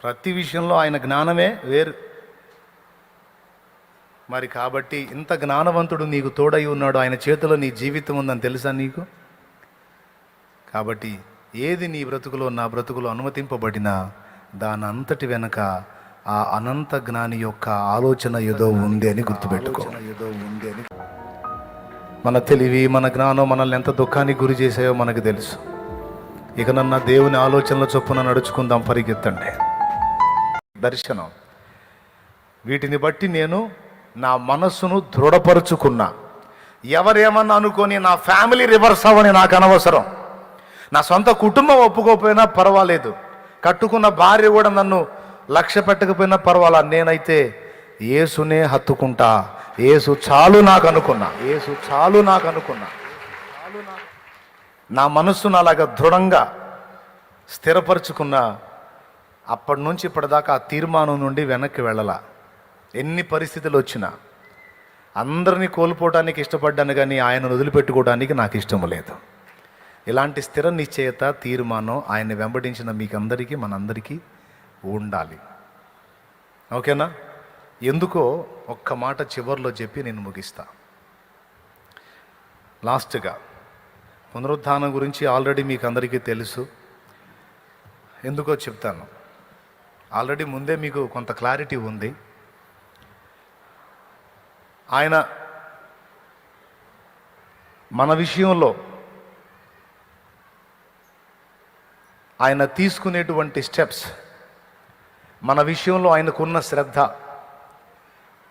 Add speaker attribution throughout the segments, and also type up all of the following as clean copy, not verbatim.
Speaker 1: ప్రతి విషయంలో ఆయన జ్ఞానమే వేరు. మరి కాబట్టి ఇంత జ్ఞానవంతుడు నీకు తోడై ఉన్నాడు, ఆయన చేతిలో నీ జీవితం ఉందని తెలుసా నీకు? కాబట్టి ఏది నీ బ్రతుకులో నా బ్రతుకులో అనుమతింపబడినా దాని అంతటి వెనక ఆ అనంత జ్ఞాని యొక్క ఆలోచన ఏదో ఉంది అని గుర్తుపెట్టుకో. మన తెలివి, మన జ్ఞానం మనల్ని ఎంత దుఃఖానికి గురి చేసాయో మనకు తెలుసు. ఇక నన్న దేవుని ఆలోచనల చొప్పున నడుచుకుందాం, పరిగెత్తండి. దర్శనం, వీటిని బట్టి నేను నా మనస్సును దృఢపరుచుకున్నా. ఎవరేమన్నా అనుకొని నా ఫ్యామిలీ రివర్స్ అవ్వని నాకు అనవసరం. నా సొంత కుటుంబం ఒప్పుకోకపోయినా పర్వాలేదు, కట్టుకున్న భార్య కూడా నన్ను లక్ష్య పెట్టకపోయినా పర్వాలా, నేనైతే యేసునే హత్తుకుంటా. యేసు చాలు నాకు అనుకున్నా, యేసు చాలు నాకు అనుకున్నా. నా మనస్సును అలాగా దృఢంగా స్థిరపరుచుకున్నా. అప్పటి నుంచి ఇప్పటిదాకా ఆ తీర్మానం నుండి వెనక్కి వెళ్ళలా. ఎన్ని పరిస్థితులు వచ్చినా అందరినీ కోల్పోవడానికి ఇష్టపడ్డాను, కానీ ఆయనను వదిలిపెట్టుకోవడానికి నాకు ఇష్టం లేదు. ఇలాంటి స్థిర నిశ్చయత, తీర్మానం ఆయన్ని వెంబడించిన మీకందరికీ, మనందరికీ ఉండాలి. ఓకేనా? ఎందుకో ఒక్క మాట చివరిలో చెప్పి నేను ముగిస్తా. లాస్ట్గా పునరుద్ధానం గురించి ఆల్రెడీ మీకు అందరికీ తెలుసు. ఎందుకో చెప్తాను. ఆల్రెడీ ముందే మీకు కొంత క్లారిటీ ఉంది. ఆయన మన విషయంలో ఆయన తీసుకునేటువంటి స్టెప్స్, మన విషయంలో ఆయనకున్న శ్రద్ధ,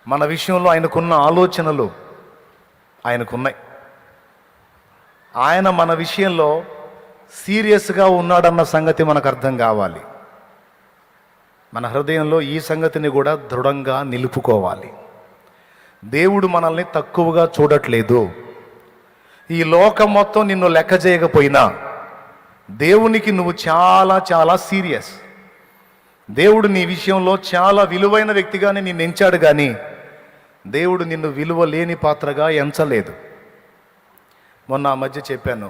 Speaker 1: మన విషయంలో ఆయనకున్న ఆలోచనలు ఆయనకున్నాయి. ఆయన మన విషయంలో సీరియస్గా ఉన్నాడన్న సంగతి మనకు అర్థం కావాలి. మన హృదయంలో ఈ సంగతిని కూడా దృఢంగా నిలుపుకోవాలి. దేవుడు మనల్ని తక్కువగా చూడట్లేదు. ఈ లోకం మొత్తం నిన్ను లెక్క చేయకపోయినా దేవునికి నువ్వు చాలా చాలా సీరియస్. దేవుడు నీ విషయంలో చాలా విలువైన వ్యక్తిగానే నిన్ను ఎంచాడు, కానీ దేవుడు నిన్ను విలువ లేని పాత్రగా ఎంచలేదు. మొన్న ఆ మధ్య చెప్పాను,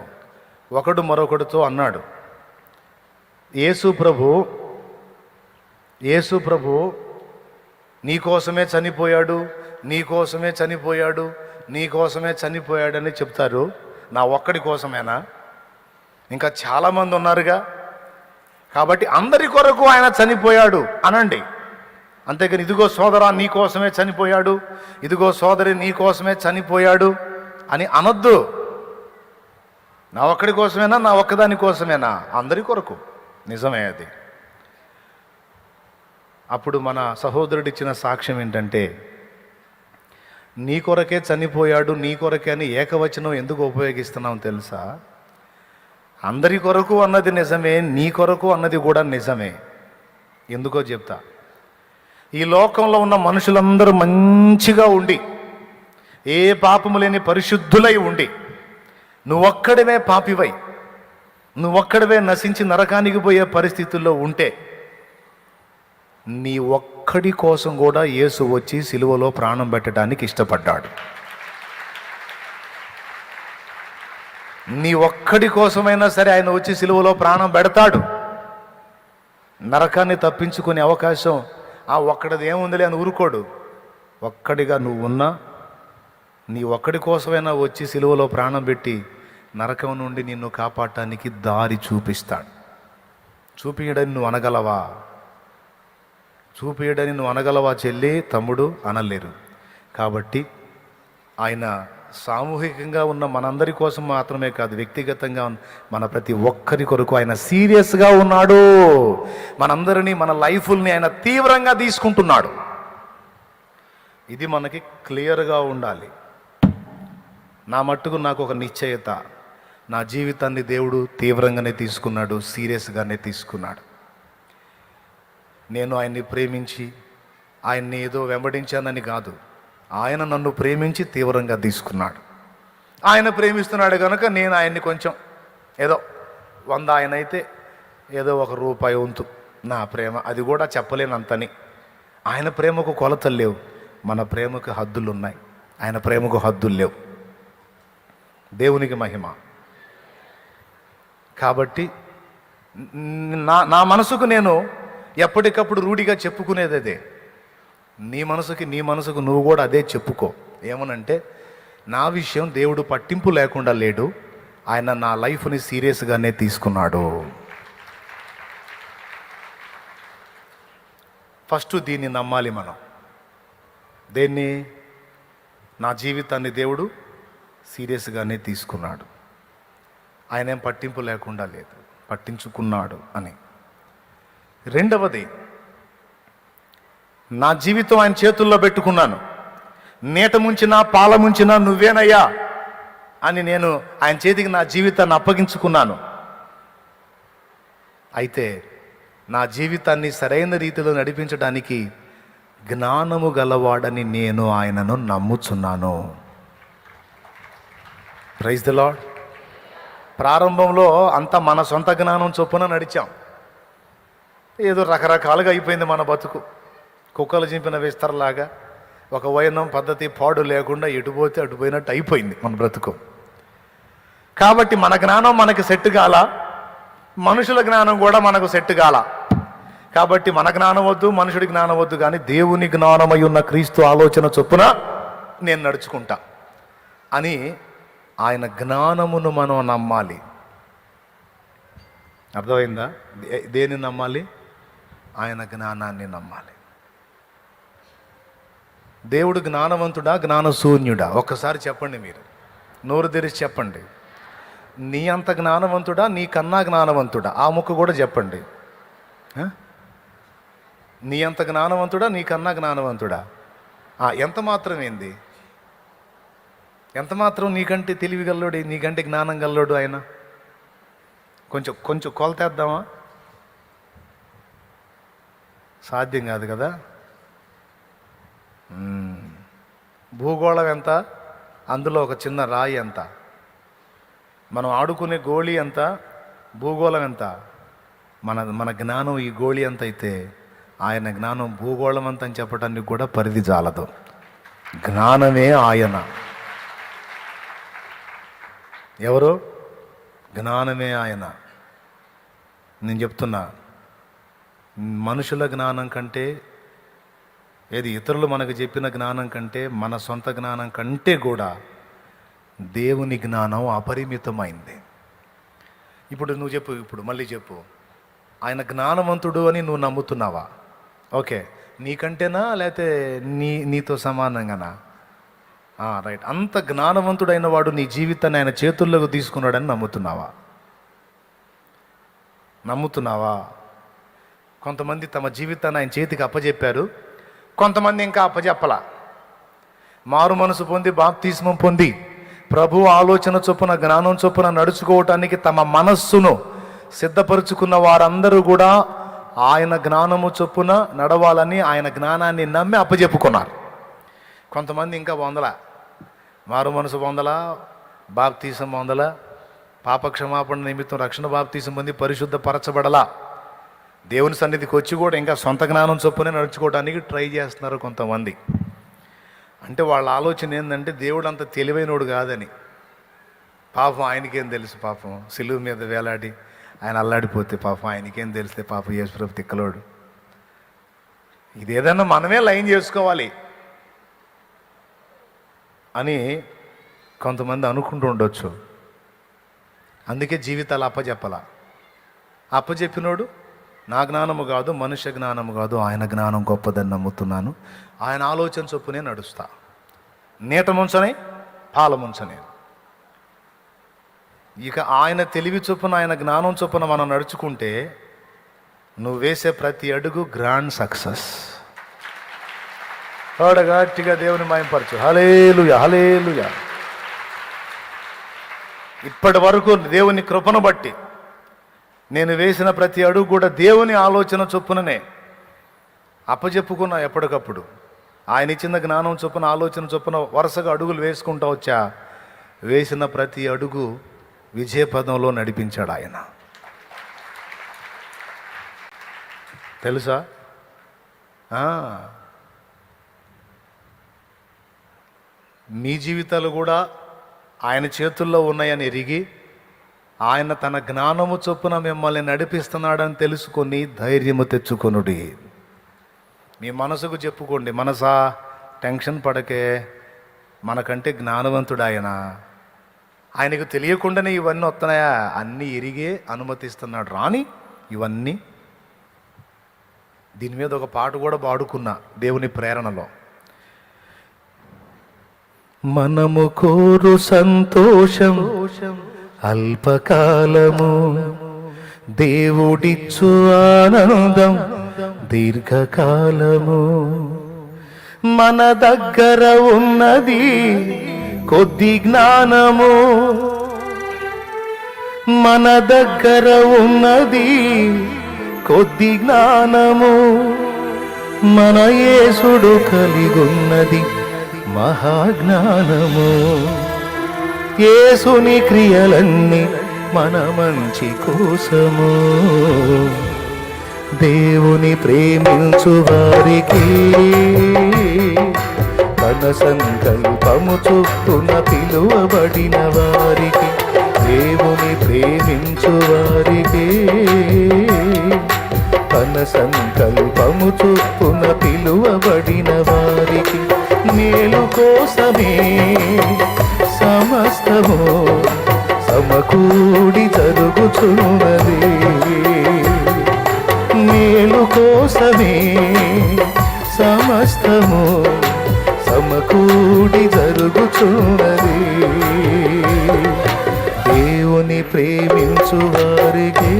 Speaker 1: ఒకడు మరొకడితో అన్నాడు, యేసు ప్రభు నీకోసమే చనిపోయాడు, నీకోసమే చనిపోయాడు, నీకోసమే చనిపోయాడని చెప్తారు. నా ఒక్కడి కోసమేనా? ఇంకా చాలామంది ఉన్నారుగా, కాబట్టి అందరి కొరకు ఆయన చనిపోయాడు అనండి. అంతేకాని ఇదిగో సోదరా నీ కోసమే చనిపోయాడు, ఇదిగో సోదరి నీ కోసమే చనిపోయాడు అని అనొద్దు. నా ఒక్కడి కోసమేనా? నా ఒక్కదాని కోసమేనా? అందరి కొరకు. నిజమే అది. అప్పుడు మన సహోదరుడు ఇచ్చిన సాక్ష్యం ఏంటంటే, నీ కొరకే చనిపోయాడు, నీ కొరకే అని ఏకవచనం ఎందుకు ఉపయోగిస్తున్నావు తెలుసా? అందరి కొరకు అన్నది నిజమే, నీ కొరకు అన్నది కూడా నిజమే. ఎందుకో చెప్తా. ఈ లోకంలో ఉన్న మనుషులందరూ మంచిగా ఉండి, ఏ పాపము లేని పరిశుద్ధులై ఉండి, నువ్వొక్కడివే పాపివై, నువ్వొక్కడివే నశించి నరకానికి పోయే పరిస్థితుల్లో ఉంటే, నీ ఒక్కడి కోసం కూడా యేసు వచ్చి సిలువలో ప్రాణం పెట్టడానికి ఇష్టపడ్డాడు. నీ ఒక్కడి కోసమైనా సరే ఆయన వచ్చి సిలువలో ప్రాణం పెడతాడు. నరకాన్ని తప్పించుకునే అవకాశం ఆ ఒక్కడిది ఏముందిలే అని ఊరుకోడు. ఒక్కడిగా నువ్వు ఉన్నా నీ ఒక్కడి కోసమైనా వచ్చి సిలువలో ప్రాణం పెట్టి నరకం నుండి నిన్ను కాపాడటానికి దారి చూపిస్తాడు. చూపియడని నువ్వు అనగలవా? చూపియడని నువ్వు అనగలవా చెల్లి, తమ్ముడు? అనలేరు. కాబట్టి ఆయన సామూహికంగా ఉన్న మనందరి కోసం మాత్రమే కాదు, వ్యక్తిగతంగా మన ప్రతి ఒక్కరి కొరకు ఆయన సీరియస్గా ఉన్నాడు. మనందరినీ, మన లైఫ్ని ఆయన తీవ్రంగా తీసుకుంటున్నాడు. ఇది మనకి క్లియర్గా ఉండాలి. నా మట్టుకు నాకు ఒక నిశ్చయత, నా జీవితాన్ని దేవుడు తీవ్రంగానే తీసుకున్నాడు, సీరియస్గానే తీసుకున్నాడు. నేను ఆయన్ని ప్రేమించి ఆయన్ని ఏదో వెంబడించానని కాదు, ఆయన నన్ను ప్రేమించి తీవ్రంగా తీసుకున్నాడు. ఆయన ప్రేమిస్తున్నాడు కనుక నేను ఆయన్ని కొంచెం ఏదో 100 ఆయన అయితే ఏదో ₹1 వంతు నా ప్రేమ, అది కూడా చెప్పలేనంతని. ఆయన ప్రేమకు కొలతలు లేవు, మన ప్రేమకు హద్దులు ఉన్నాయి. ఆయన ప్రేమకు హద్దులు లేవు. దేవునికి మహిమ. కాబట్టి నా మనసుకు నేను ఎప్పటికప్పుడు రూఢిగా చెప్పుకునేది అదే. నీ మనసుకు నువ్వు కూడా అదే చెప్పుకో. ఏమనంటే, నా విషయం దేవుడు పట్టింపు లేకుండా లేడు, ఆయన నా లైఫ్ని సీరియస్గానే తీసుకున్నాడు. ఫస్ట్ దీన్ని నమ్మాలి మనం. దేన్ని? నా జీవితాన్ని దేవుడు సీరియస్గానే తీసుకున్నాడు, ఆయన ఏం పట్టింపు లేకుండా లేదు, పట్టించుకున్నాడు అని. రెండవది, నా జీవితం ఆయన చేతుల్లో పెట్టుకున్నాను, నీట ముంచినా పాల ముంచినా నువ్వేనయ్యా అని నేను ఆయన చేతికి నా జీవితాన్ని అప్పగించుకున్నాను. అయితే నా జీవితాన్ని సరైన రీతిలో నడిపించడానికి జ్ఞానము గలవాడని నేను ఆయనను నమ్ముచున్నాను. Praise the lord. ప్రారంభంలో అంతా మన సొంత జ్ఞానం చొప్పున నడిచాం. ఏదో రకరకాలుగా అయిపోయింది మన బతుకు. కుక్కలు చింపిన విస్తరలాగా ఒక వైనం పద్ధతి పాడు లేకుండా ఎటుపోతే అటుపోయినట్టు అయిపోయింది మన బ్రతుకు. కాబట్టి మన జ్ఞానం మనకి సెట్ కాల, మనుషుల జ్ఞానం కూడా మనకు సెట్ కాల. కాబట్టి మన జ్ఞానం వద్దు, మనుషుడి జ్ఞానం వద్దు, కానీ దేవుని జ్ఞానమై ఉన్న క్రీస్తు ఆలోచన చొప్పున నేను నడుచుకుంటా అని ఆయన జ్ఞానమును మనం నమ్మాలి. అర్థమైందా? దేన్ని నమ్మాలి? ఆయన జ్ఞానాన్ని నమ్మాలి. దేవుడు జ్ఞానవంతుడా, జ్ఞానశూన్యుడా? ఒక్కసారి చెప్పండి, మీరు నోరు తెరిచి చెప్పండి. నీ అంత జ్ఞానవంతుడా, నీ కన్నా జ్ఞానవంతుడా? ఆ ముక్క కూడా చెప్పండి. నీ అంత జ్ఞానవంతుడా, నీ కన్నా జ్ఞానవంతుడా? ఎంత మాత్రం ఏంది? ఎంత మాత్రం నీకంటే తెలివి గల్లోడు, నీకంటే జ్ఞానం గల్లోడు ఆయన? కొంచెం కొంచెం కొలతేద్దామా? సాధ్యం కాదు కదా. భూగోళం ఎంత, అందులో ఒక చిన్న రాయి ఎంత, మనం ఆడుకునే గోళీ ఎంత, భూగోళం ఎంత. మన జ్ఞానం ఈ గోళీ ఎంత అయితే, ఆయన జ్ఞానం భూగోళం అంత అని చెప్పడానికి కూడా పరిధి చాలదు. జ్ఞానమే ఆయన. ఎవరు? జ్ఞానమే ఆయన. నేను చెప్తున్నా, మనుషుల జ్ఞానం కంటే, ఏది ఇతరులు మనకు చెప్పిన జ్ఞానం కంటే, మన సొంత జ్ఞానం కంటే కూడా దేవుని జ్ఞానం అపరిమితమైంది. ఇప్పుడు నువ్వు చెప్పు, ఇప్పుడు మళ్ళీ చెప్పు, ఆయన జ్ఞానవంతుడు అని నువ్వు నమ్ముతున్నావా? ఓకే, నీకంటేనా లేకపోతే నీతో సమానంగానా? రైట్. అంత జ్ఞానవంతుడైన వాడు నీ జీవితాన్ని ఆయన చేతుల్లోకి తీసుకున్నాడని నమ్ముతున్నావా? కొంతమంది తమ జీవితాన్ని ఆయన చేతికి అప్పజెప్పారు, కొంతమంది ఇంకా అప్పజెప్పలా. మారు మనసు పొంది బాప్తిస్మం పొంది ప్రభు ఆలోచన చొప్పున జ్ఞానం చొప్పున నడుచుకోవటానికి తమ మనస్సును సిద్ధపరుచుకున్న వారందరూ కూడా ఆయన జ్ఞానము చొప్పున నడవాలని ఆయన జ్ఞానాన్ని నమ్మి అప్పజెప్పుకున్నారు. కొంతమంది ఇంకా పొందలా, మారు మనసు పొందలా, బాప్తీసం పొందలా, పాపక్షమాపణ నిమిత్తం రక్షణ బాప్తీసం పొంది పరిశుద్ధపరచబడలా, దేవుని సన్నిధికి వచ్చి కూడా ఇంకా సొంత జ్ఞానం చొప్పునే నడుచుకోవడానికి ట్రై చేస్తున్నారు కొంతమంది. అంటే వాళ్ళ ఆలోచన ఏంటంటే దేవుడు అంత తెలివైనోడు కాదని. పాపం ఆయనకేం తెలుసు, పాపం సిలువ మీద వేలాడి ఆయన అల్లాడిపోతే పాపం ఆయనకేం తెలిస్తే, పాపం యేసుప్రభు తిక్కలోడు. ఇదేదన్నా మనమే లైన్ చేసుకోవాలి అని కొంతమంది అనుకుంటూ ఉండొచ్చు. అందుకే జీవితాలు అప్పజెప్పినోడు నా జ్ఞానము కాదు, మనుష్య జ్ఞానము కాదు, ఆయన జ్ఞానం గొప్పదని నమ్ముతున్నాను, ఆయన ఆలోచన చొప్పునే నడుస్తా, నీట ముంచనే పాల ముంచనే. ఇక ఆయన తెలివి చొప్పున, ఆయన జ్ఞానం చొప్పున మనం నడుచుకుంటే నువ్వు వేసే ప్రతి అడుగు గ్రాండ్ సక్సెస్. గట్టిగా దేవుని మహిమపరచు. హల్లెలూయా, హల్లెలూయా. ఇప్పటి వరకు దేవుని కృపను బట్టి నేను వేసిన ప్రతి అడుగు కూడా దేవుని ఆలోచన చొప్పుననే అప్పచెప్పుకున్నా. ఎప్పటికప్పుడు ఆయన ఇచ్చిన జ్ఞానం చొప్పున, ఆలోచన చొప్పున వరుసగా అడుగులు వేసుకుంటూ వచ్చా. వేసిన ప్రతి అడుగు విజయపదంలో నడిపించాడు ఆయన. తెలుసా? మీ జీవితాలు కూడా ఆయన చేతుల్లో ఉన్నాయని ఎరిగి ఆయన తన జ్ఞానము చొప్పున మిమ్మల్ని నడిపిస్తున్నాడని తెలుసుకొని ధైర్యము తెచ్చుకొనుడి. మీ మనసుకు చెప్పుకోండి, మనసా టెన్షన్ పడకే, మనకంటే జ్ఞానవంతుడు ఆయన. ఆయనకు తెలియకుండానే ఇవన్నీ వస్తున్నాయా? అన్నీ ఎరిగే అనుమతిస్తున్నాడు. రాని ఇవన్నీ. దీని మీద ఒక పాట కూడా పాడుకున్నా దేవుని ప్రేరణలో. మనము కోరు సంతోషం అల్పకాలము, దేవుడిచ్చు ఆనందం దీర్ఘకాలము. మన దగ్గర ఉన్నది కొద్ది జ్ఞానము, మన దగ్గర ఉన్నది కొద్ది జ్ఞానము. మన యేసుడు కలిగున్నది మహాజ్ఞానము. యేసుని క్రియలన్నీ మన మంచి కోసము. దేవుని ప్రేమించు వారికి తన సంకల్పము చొప్పున పిలువబడిన వారికి, దేవుని ప్రేమించు వారికి తన సంకల్పము చొప్పున పిలువబడిన వారికి మేలు కోసమే సమస్తము సమకూడి జరుగుచున్నది. మేలు కోసమే సమస్తము సమకూడి జరుగుచున్నది. దేవుని ప్రేమించు వారికి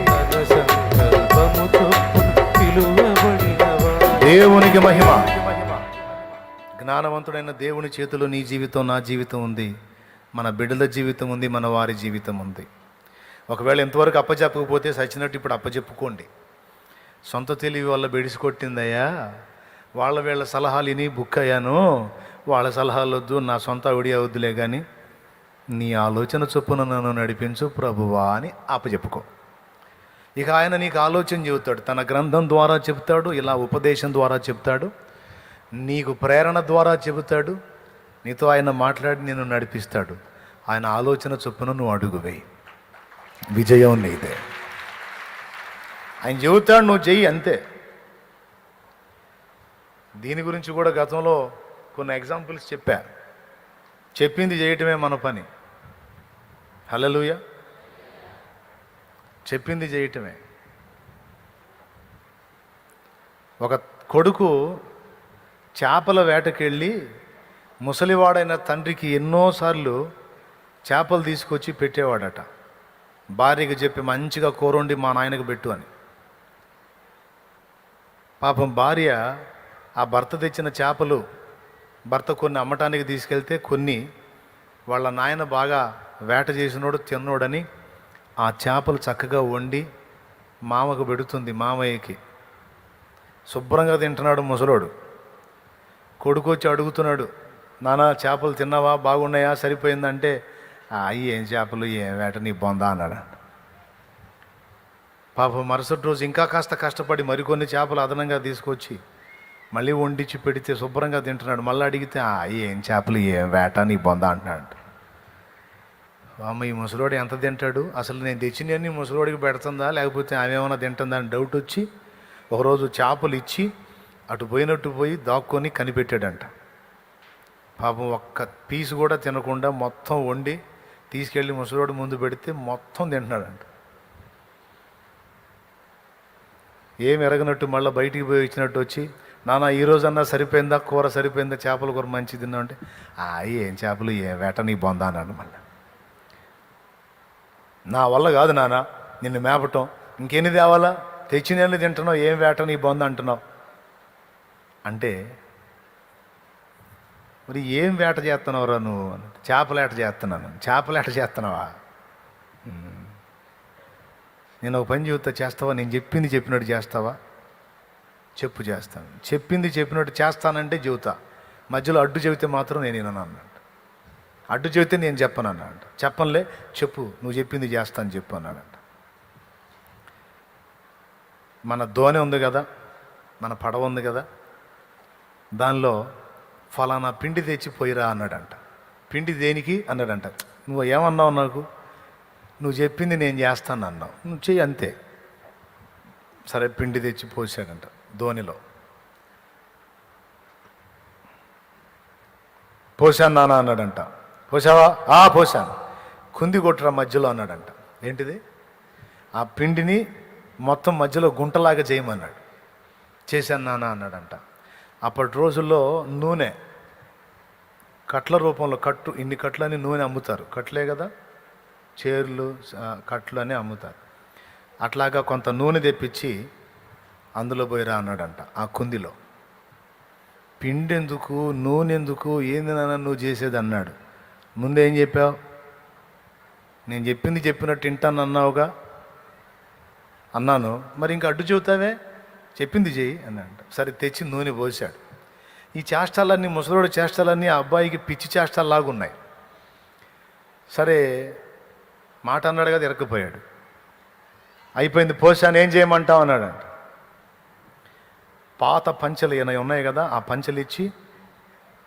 Speaker 1: తన సంకల్పము చొప్పున పిలువబడిన వారికి. దేవునికి మహిమ. జ్ఞానవంతుడైన దేవుని చేతిలో నీ జీవితం, నా జీవితం ఉంది, మన బిడ్డల జీవితం ఉంది, మన వారి జీవితం ఉంది. ఒకవేళ ఎంతవరకు అప్పచెప్పకపోతే సచ్చినట్టు ఇప్పుడు అప్పచెప్పుకోండి. సొంత తెలివి వల్ల బెడిసి కొట్టిందయ్యా, వీళ్ళ సలహాలు విని బుక్ అయ్యాను, వాళ్ళ సలహాలు వద్దు, నా సొంత ఒడి వద్దులే కానీ నీ ఆలోచన చొప్పున నన్ను నడిపించు ప్రభువా అని అప్పచెప్పుకో. ఇక ఆయన నీకు ఆలోచన చెబుతాడు, తన గ్రంథం ద్వారా చెప్తాడు, ఇలా ఉపదేశం ద్వారా చెప్తాడు, నీకు ప్రేరణ ద్వారా చెబుతాడు, నీతో ఆయన మాట్లాడి నిన్ను నడిపిస్తాడు. ఆయన ఆలోచన చొప్పున నువ్వు అడుగు వేయి, విజయం నీదే. ఆయన చెబుతాడు, నువ్వు చెయ్యి, అంతే. దీని గురించి కూడా గతంలో కొన్ని ఎగ్జాంపుల్స్ చెప్పా. చెప్పింది చేయటమే మన పని. హల్లెలూయా. చెప్పింది చేయటమే. ఒక కొడుకు చేపల వేటకెళ్ళి ముసలివాడైన తండ్రికి ఎన్నోసార్లు చేపలు తీసుకొచ్చి పెట్టేవాడట. భార్యకి చెప్పి మంచిగా కూరండి మా నాయనకు పెట్టు అని. పాపం భార్య ఆ భర్త తెచ్చిన చేపలు భర్త కొన్ని అమ్మటానికి తీసుకెళ్తే కొన్ని వాళ్ళ నాయన బాగా వేట చేసినోడు తిన్నోడని ఆ చేపలు చక్కగా వండి మామకు పెడుతుంది. మామయ్యకి శుభ్రంగా తింటున్నాడు ముసలోడు. కొడుకు వచ్చి అడుగుతున్నాడు, నాన్న చేపలు తిన్నావా, బాగున్నాయా, సరిపోయిందంటే అయ్యి ఏం చేపలు, ఏం వేట, నీ బొందా అన్నాడు. పాపం మరుసటి రోజు ఇంకా కాస్త కష్టపడి మరికొన్ని చేపలు అదనంగా తీసుకొచ్చి మళ్ళీ వండించి పెడితే శుభ్రంగా తింటున్నాడు. మళ్ళీ అడిగితే ఏం చేపలు, ఏం వేట, నీ బొందా అంటున్నాడు. అమ్మ, ఈ ముసలోడు ఎంత తింటాడు, అసలు నేను తెచ్చినవన్నీ ముసలోడికి పెడుతుందా లేకపోతే ఆమె ఏమైనా తింటుందా అని డౌట్ వచ్చి ఒకరోజు చేపలు ఇచ్చి అటు పోయినట్టు పోయి దాక్కొని కనిపెట్టాడంట. పాపం ఒక్క పీసు కూడా తినకుండా మొత్తం వండి తీసుకెళ్ళి ముసలోడు ముందు పెడితే మొత్తం తింటున్నాడంట. ఏం ఎరగనట్టు మళ్ళీ బయటికి పోయి వచ్చినట్టు వచ్చి, నాన్న ఈరోజన్నా సరిపోయిందా, కూర సరిపోయిందా, చేపల కూర మంచి తిన్నా అంటే ఏం చేపలు, ఏం వేట, నీ బొందా అన్నాడు. మళ్ళీ నా వల్ల కాదు నాన్న నిన్ను మేపటం, ఇంకెన్ని తేవాలా, తెచ్చినన్ని తింటున్నావు, ఏం వేట, నీ బొంద అంటున్నావు అంటే, మరి ఏం వేట చేస్తున్నావురా నువ్వు? చేపలేట చేస్తున్నాను. చేపలేట చేస్తున్నావా? నేను ఒక పని చెబుతా, చేస్తావా? నేను చెప్పింది చెప్పినట్టు చేస్తావా? చెప్పు, చేస్తాను. చెప్పింది చెప్పినట్టు చేస్తానంటే చెబుతా, మధ్యలో అడ్డు చెబితే మాత్రం నేను వినను అన్నాడు. అడ్డు చెబితే నేను చెప్పను అన్నాడు. చెప్పనులే, చెప్పు, నువ్వు చెప్పింది చేస్తాను చెప్పు అన్నాడంట. మన దోణి ఉంది కదా, మన పడవ ఉంది కదా, దానిలో ఫలానా పిండి తెచ్చి పోయిరా అన్నాడంట. పిండి దేనికి అన్నాడంట. నువ్వు ఏమన్నావు నాకు? నువ్వు చెప్పింది నేను చేస్తాను అన్నావు. నువ్వు చెయ్యి అంతే. సరే పిండి తెచ్చి పోసాడంట ధోనిలో. పోసాను నాన్న అన్నాడంట. పోసావా? పోసాను. కుంది కొట్టురా మధ్యలో అన్నాడంట. ఏంటిది? ఆ పిండిని మొత్తం మధ్యలో గుంటలాగా చేయమన్నాడు. చేశాను నాన్న అన్నాడంట. అప్పటి రోజుల్లో నూనె కట్ల రూపంలో, ఇన్ని కట్లని నూనె అమ్ముతారు. కట్లే కదా, చేర్లు కట్లు అని అమ్ముతారు. అట్లాగా కొంత నూనె తెప్పించి అందులో పోయిరా అన్నాడంట. ఆ కుందిలో పిండి ఎందుకు, నూనె ఎందుకు, ఏంది నాన్న నువ్వు చేసేది అన్నాడు. ముందేం చెప్పావు? నేను చెప్పింది చెప్పినట్టు వింటాను అన్నావుగా. అన్నాను. మరి ఇంకా అడ్డు చెబుతావే, చెప్పింది చెయ్యి అన్నాడంట. సరే తెచ్చి నూనె పోసాడు. ఈ చేష్టాలన్నీ, ముసలోడి చేష్టాలన్నీ ఆ అబ్బాయికి పిచ్చి చేష్టాల్లాగా ఉన్నాయి. సరే మాట అన్నాడు కదా, ఇరక్కుపోయాడు. అయిపోయింది, పోసాను, ఏం చేయమంటావు అన్నాడంట. పాత పంచెలు ఏమైనా ఉన్నాయి కదా, ఆ పంచెలు ఇచ్చి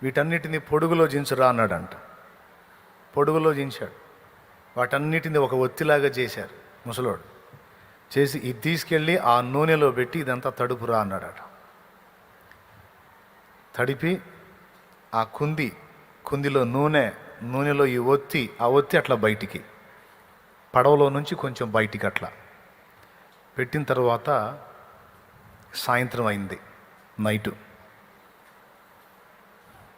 Speaker 1: వీటన్నిటిని పొడుగులో జించురా అన్నాడంట. పొడుగులో జించాడు. వాటన్నిటిని ఒక ఒత్తిలాగా చేశారు ముసలోడు. చేసి ఇది తీసుకెళ్ళి ఆ నూనెలో పెట్టి ఇదంతా తడుపురా అన్నాడట. తడిపి ఆ కుందిలో నూనెలో ఈ ఆ ఒత్తి అట్లా బయటికి, పడవలో నుంచి కొంచెం బయటికి అట్లా పెట్టిన తర్వాత సాయంత్రం అయింది, నైటు.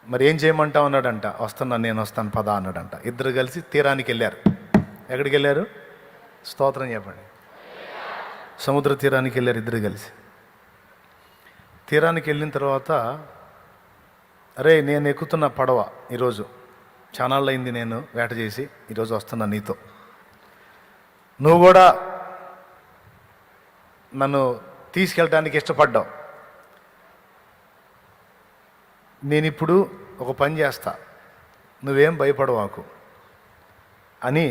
Speaker 1: మరి ఏం చేయమంటావు అన్నాడంట. వస్తున్నాను, నేను వస్తాను పదా అన్నాడంట. ఇద్దరు కలిసి తీరానికి వెళ్ళారు. ఎక్కడికి వెళ్ళారు? స్తోత్రం చెప్పండి. సముద్ర తీరానికి వెళ్ళారు ఇద్దరు కలిసి. తీరానికి వెళ్ళిన తర్వాత, అరే నేను ఎక్కుతున్న పడవ ఈరోజు, చానాళ్ళు అయింది నేను వేట చేసి, ఈరోజు వస్తున్నా నీతో, నువ్వు కూడా నన్ను తీసుకెళ్ళటానికి ఇష్టపడ్డావు. నేను ఇప్పుడు ఒక పని చేస్తా, నువ్వేం భయపడవాకు అని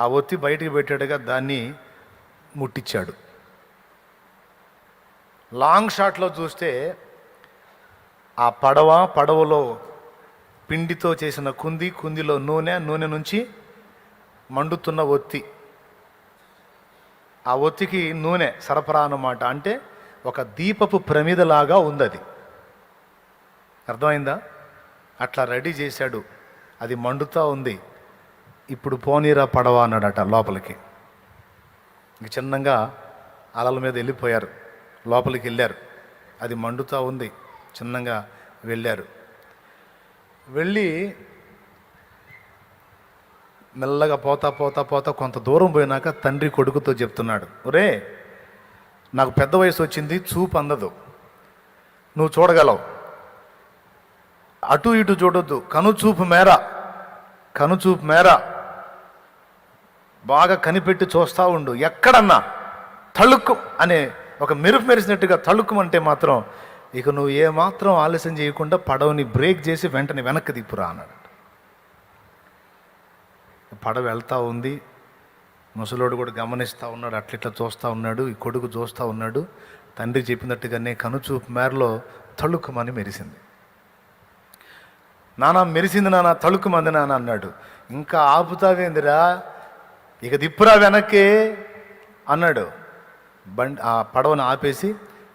Speaker 1: ఆ ఒత్తి బయటికి పెట్టాడుగా, దాన్ని ముట్టించాడు. లాంగ్ షాట్లో చూస్తే ఆ పడవలో పిండితో చేసిన కుందిలో నూనె నుంచి మండుతున్న ఒత్తి. ఆ ఒత్తికి నూనె సరఫరా అన్నమాట. అంటే ఒక దీపపు ప్రమిదలాగా ఉంది అది. అర్థమైందా? అట్లా రెడీ చేశాడు. అది మండుతూ ఉంది. ఇప్పుడు పోనీరా పడవ అన్నాడట లోపలికి. ఇంక చిన్నగా అలల మీద వెళ్ళిపోయారు, లోపలికి వెళ్ళారు. అది మండుతూ ఉంది. చిన్నగా వెళ్ళారు. వెళ్ళి మెల్లగా పోతా కొంత దూరం పోయినాక తండ్రి కొడుకుతో చెప్తున్నాడు, ఒరే నాకు పెద్ద వయసు వచ్చింది, చూపు అందదు, నువ్వు చూడగలవు, అటు ఇటు చూడొద్దు, కనుచూపు మేర బాగా కనిపెట్టి చూస్తూ ఉండు. ఎక్కడన్నా తళుక్కు అనే ఒక మెరుపు మెరిసినట్టుగా తళుక్కుమంటే మాత్రం ఇక నువ్వు ఏమాత్రం ఆలస్యం చేయకుండా పడవని బ్రేక్ చేసి వెంటనే వెనక్కి దిప్పురా అన్నాడు. పడవ వెళ్తూ ఉంది. ముసలోడు కూడా గమనిస్తూ ఉన్నాడు, అట్లిట్లా చూస్తూ ఉన్నాడు. ఈ కొడుకు చూస్తూ ఉన్నాడు. తండ్రి చెప్పినట్టుగానే కనుచూపు మేరలో తళుక్కుమని మెరిసింది. నానా మెరిసింది నాన్న, తళుక్కుమంది నాన్న అన్నాడు. ఇంకా ఆపుతావేందిరా, ఇక దిప్పురా వెనక్కి అన్నాడు. ఆ పడవను ఆపేసి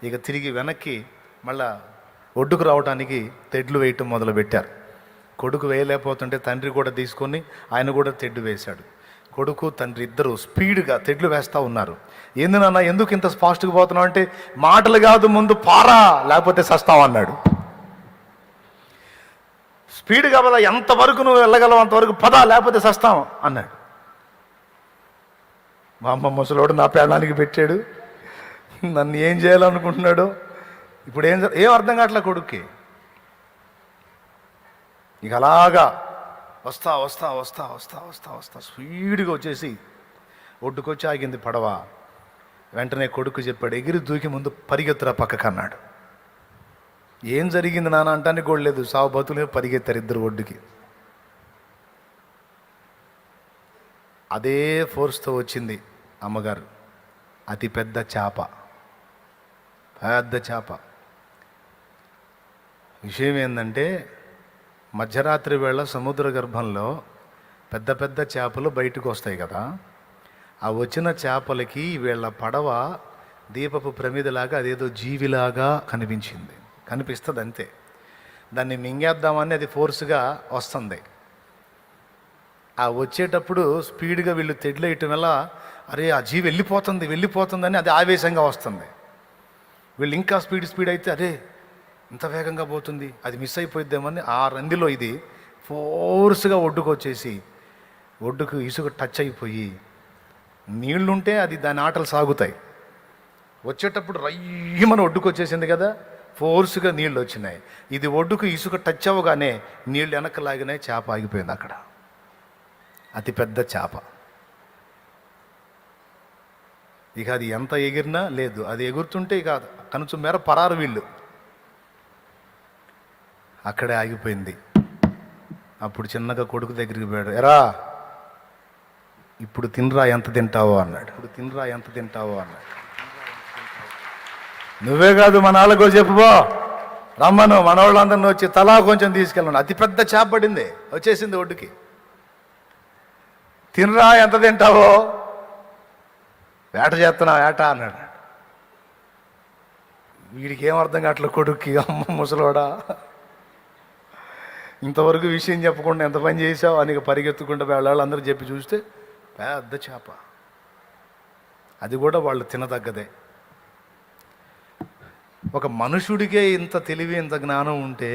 Speaker 1: ఇక తిరిగి వెనక్కి మళ్ళా ఒడ్డుకు రావడానికి తెడ్లు వేయటం మొదలుపెట్టారు. కొడుకు వేయలేకపోతుంటే తండ్రి కూడా తీసుకొని ఆయన కూడా తెడ్డు వేశాడు. కొడుకు తండ్రి ఇద్దరు స్పీడ్గా తెడ్లు వేస్తూ ఉన్నారు. ఏంది నాన్న ఎందుకు ఇంత ఫాస్ట్గా పోతున్నావు అంటే, మాటలు కాదు ముందు పారా లేకపోతే సస్తావు అన్నాడు. స్పీడ్గా పద, ఎంతవరకు నువ్వు వెళ్ళగలవు అంతవరకు పదా లేకపోతే సస్తాం అన్నాడు. మా అమ్మ ముసలోడు నా ప్రాణానికి పెట్టాడు, నన్ను ఏం చేయాలనుకుంటున్నాడు ఇప్పుడు, ఏం అర్థం కావట్లే కొడుక్కి. ఇక అలాగా వస్తా స్పీడ్గా వచ్చేసి ఒడ్డుకొచ్చి ఆగింది పడవ. వెంటనే కొడుకు చెప్పాడు, ఎగిరి దూకి ముందు పరిగెత్తురా పక్కకు అన్నాడు. ఏం జరిగింది నాన్న అంటానికి కూడా లేదు, సావు బతులే పరిగెత్తారు ఇద్దరు ఒడ్డుకి. అదే ఫోర్స్తో వచ్చింది అమ్మగారు. అతి పెద్ద చేప. విషయం ఏంటంటే, మధ్యరాత్రి వేళ సముద్ర గర్భంలో పెద్ద పెద్ద చేపలు బయటకు వస్తాయి కదా, ఆ వచ్చిన చేపలకి వీళ్ళ పడవ దీపపు ప్రమిదలాగా అదేదో జీవిలాగా కనిపిస్తుంది అంతే. దాన్ని మింగేద్దామని అది ఫోర్స్గా వస్తుంది. ఆ వచ్చేటప్పుడు స్పీడ్గా వీళ్ళు తెడ్లేయటం వల్ల అరే ఆ జీవి వెళ్ళిపోతుందని అది ఆవేశంగా వస్తుంది. వీళ్ళు ఇంకా స్పీడ్ అయితే అరే ఇంత వేగంగా పోతుంది, అది మిస్ అయిపోయిద్దామని ఆ రందిలో ఇది ఫోర్స్గా ఒడ్డుకు వచ్చేసి ఒడ్డుకు ఇసుక టచ్ అయిపోయి నీళ్లుంటే అది దాని ఆటలు సాగుతాయి. వచ్చేటప్పుడు రయ్యమని ఒడ్డుకు వచ్చేసింది కదా, ఫోర్స్గా నీళ్ళు వచ్చినాయి. ఇది ఒడ్డుకు ఇసుక టచ్ అవ్వగానే నీళ్ళు వెనక్కి లాగినాయి, చేప ఆగిపోయింది అక్కడ. అతి పెద్ద చేప. ఇక అది ఎంత ఎగిరినా లేదు, అది ఎగురుతుంటే ఇక కనుచు మేర పరారు వీళ్ళు. అక్కడే ఆగిపోయింది. అప్పుడు చిన్నగా కొడుకు దగ్గరికి పోయాడు, ఎరా ఇప్పుడు తినరా ఎంత తింటావో అన్నాడు. నువ్వే కాదు మన వాళ్ళకో చెప్పుకో, రమ్మను మన వాళ్ళందరినీ వచ్చి తలా కొంచెం తీసుకెళ్ళను. అతి పెద్ద చేప పడింది, వచ్చేసింది ఒడ్డుకి. తినరా ఎంత తింటావో, వేట చేస్తున్నావు వేట అన్నాడు. వీడికి ఏం అర్థం కావట్లేదు కొడుక్కి, అమ్మ ముసలోడా ఇంతవరకు విషయం చెప్పకుండా ఎంత పని చేసావు అని పరిగెత్తుకుంటూ వాళ్ళందరూ చెప్పి చూస్తే పెద్ద చేప. అది కూడా వాళ్ళు తినదగ్గదే. ఒక మనుషుడికే ఇంత తెలివి ఇంత జ్ఞానం ఉంటే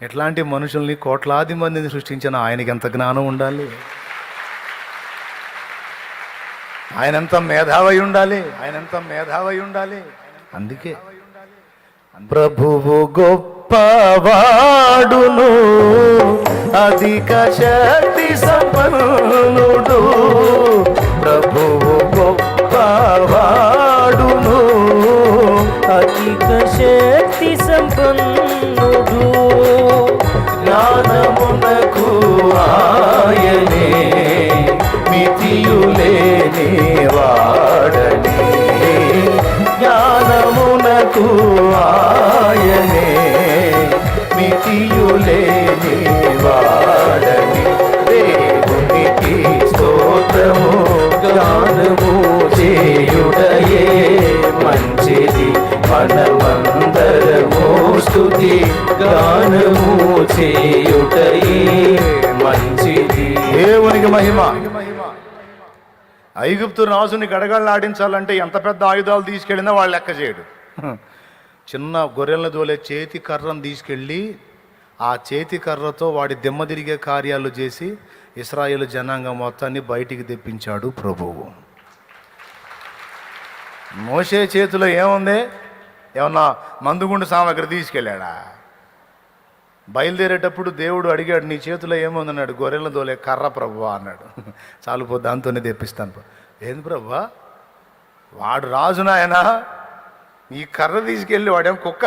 Speaker 1: ఎట్లాంటి మనుషుల్ని కోట్లాది మందిని సృష్టించిన ఆయనకి ఎంత జ్ఞానం ఉండాలి, ఆయన ఎంత మేధావై ఉండాలి. అందుకే ప్రభువు గొప్పవాడును, అధిక శక్తి సంపన్నుడు. ప్రభువు గొప్పవాడును,
Speaker 2: అధిక శక్తి సంపన్నుడు.
Speaker 1: జ్ఞానమునకు ఆయనే మితియులేని వాడని, జ్ఞానమునకు ఆయనే మితియులేని వాడని. దేవునికి స్తోత్రము గానము చేయుటయే మంచిది, మనమందరము స్తుతి గానము చేయుటయే మంచిది. దేవునికి మహిమ. ఐగుప్తు రాజుని గడగడలాడించాలంటే ఎంత పెద్ద ఆయుధాలు తీసుకెళ్ళినా వాళ్ళు లెక్క చేయడు. చిన్న గొర్రెలను దోలే చేతి కర్రను తీసుకెళ్ళి ఆ చేతి కర్రతో వాడి దిమ్మ తిరిగే కార్యాలు చేసి ఇశ్రాయేలు జనాంగం మొత్తాన్ని బయటికి తెప్పించాడు ప్రభువు. మోషే చేతిలో ఏముంది, ఏమన్నా మందుగుండు సామాగ్రి తీసుకెళ్ళాడా? బయలుదేరేటప్పుడు దేవుడు అడిగాడు, నీ చేతిలో ఏముంది అన్నాడు. గొర్రెల దోలే కర్ర ప్రభువా అన్నాడు. చాలు పో, దాంతోనే తెప్పిస్తాను. ఏంది ప్రభువా, వాడు రాజు నాయనా, ఈ కర్ర తీసుకెళ్ళి వాడేం కుక్క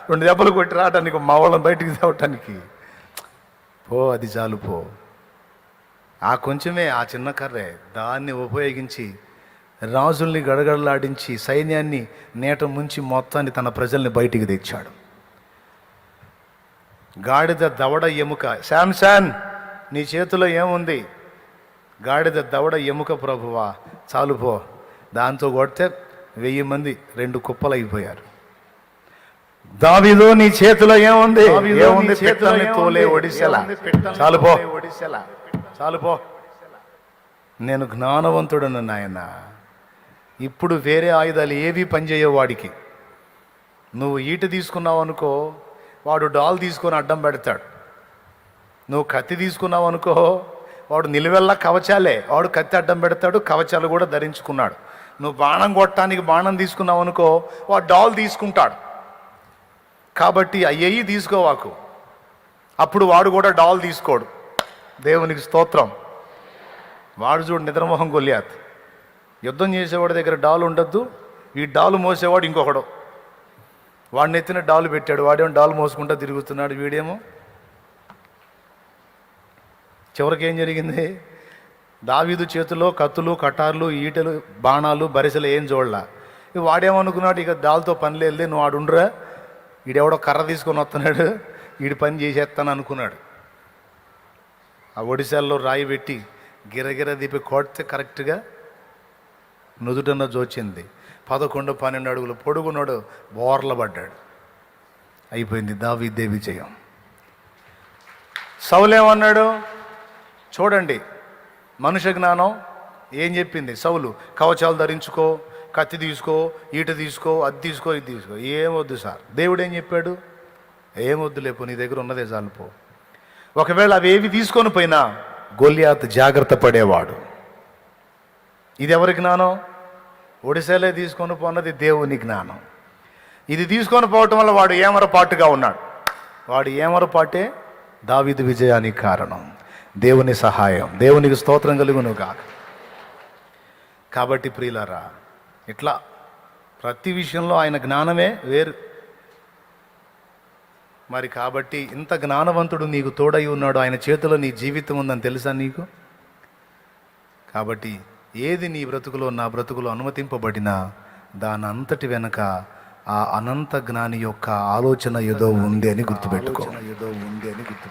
Speaker 1: 2 దెబ్బలు కొట్టి రావటానికి మా వాళ్ళని బయటికి తేవటానికి పో, అది చాలు పో. ఆ కొంచెమే, ఆ చిన్న కర్రే, దాన్ని ఉపయోగించి రాజుల్ని గడగడలాడించి సైన్యాన్ని నేట ముంచి మొత్తాన్ని తన ప్రజల్ని బయటికి తెచ్చాడు. గాడిద దవడ ఎముక, శాంసన్ నీ చేతిలో ఏముంది? గాడిద దవడ ఎముక ప్రభువా, చాలు పో. దాంతో కొడితే 1000 మంది 2 కుప్పలు అయిపోయారు. దావీదు నీ చేతిలో ఏముంది? పిట్టల్ని తోలే ఒడిశలా, చాలు పో. నేను జ్ఞానవంతుడను నాయన. ఇప్పుడు వేరే ఆయుధాలు ఏవి పనిచేయవు వాడికి. నువ్వు ఈట తీసుకున్నావు అనుకో, వాడు డాల్ తీసుకొని అడ్డం పెడతాడు. నువ్వు కత్తి తీసుకున్నావు అనుకో, వాడు నిలువెల్లా కవచాలే, వాడు కత్తి అడ్డం పెడతాడు, కవచాలు కూడా ధరించుకున్నాడు. నువ్వు బాణం కొట్టడానికి బాణం తీసుకున్నావు అనుకో, వాడు డాల్ తీసుకుంటాడు. కాబట్టి అయ్యి తీసుకోవాకు, అప్పుడు వాడు కూడా డాల్ తీసుకోడు. దేవునికి స్తోత్రం. వాడు చూడు నిద్రమోహం గొల్లియాత్. యుద్ధం చేసేవాడి దగ్గర డాల్ ఉండొద్దు, ఈ డాలు మోసేవాడు ఇంకొకడు. వాడిని ఎత్తిన డాలు పెట్టాడు, వాడేమో డాలు మోసుకుంటూ తిరుగుతున్నాడు. వీడేమో చివరికి ఏం జరిగింది? దావీదు చేతిలో కత్తులు, కటార్లు, ఈటెలు, బాణాలు, బరిసెలు ఏం చూడలా. వాడేమనుకున్నాడు, ఇక డాల్తో పని లేదు, నువ్వు ఆడుండ్రా, వీడెవడో కర్ర తీసుకొని వస్తున్నాడు, వీడి పని చేసేస్తాను అనుకున్నాడు. ఆ ఒడిశాల్లో రాయి పెట్టి గిరగిర దీపి కొడితే కరెక్ట్గా నుదుటన్న జోచింది. 11-12 అడుగులు పొడుగున్నాడు, బోర్ల పడ్డాడు. అయిపోయింది దావీదే విజయం. సౌలేమన్నాడు చూడండి, మనుష్య జ్ఞానం ఏం చెప్పింది. సౌలు కవచాలు ధరించుకో, కత్తి తీసుకో, ఈట తీసుకో, అది తీసుకో, ఇది తీసుకో. ఏమొద్దు సార్. దేవుడు ఏం చెప్పాడు? ఏమొద్దు లేపు, నీ దగ్గర ఉన్నదే చాలుపో. ఒకవేళ అవేవి తీసుకొని పోయినా గొల్యాత్ జాగ్రత్త పడేవాడు. ఇది ఎవరి జ్ఞానం? ఒడిశాలే తీసుకొని పోన్నది దేవుని జ్ఞానం. ఇది తీసుకొని పోవటం వల్ల వాడు ఏమరపాటుగా ఉన్నాడు. వాడు ఏమరపాటే దావీదు విజయానికి కారణం. దేవుని సహాయం, దేవునికి స్తోత్రం కలుగును గాక. కాబట్టి ప్రియులారా, ఇట్లా ప్రతి విషయంలో ఆయన జ్ఞానమే వేరు. మరి కాబట్టి ఇంత జ్ఞానవంతుడు నీకు తోడై ఉన్నాడు, ఆయన చేతిలో నీ జీవితం ఉందని తెలుసా నీకు? కాబట్టి ఏది నీ బ్రతుకులో నా బ్రతుకులో అనుమతింపబడినా దాని అంతటి వెనక ఆ అనంత జ్ఞాని యొక్క ఆలోచన ఏదో ఉంది అని గుర్తుపెట్టుకో.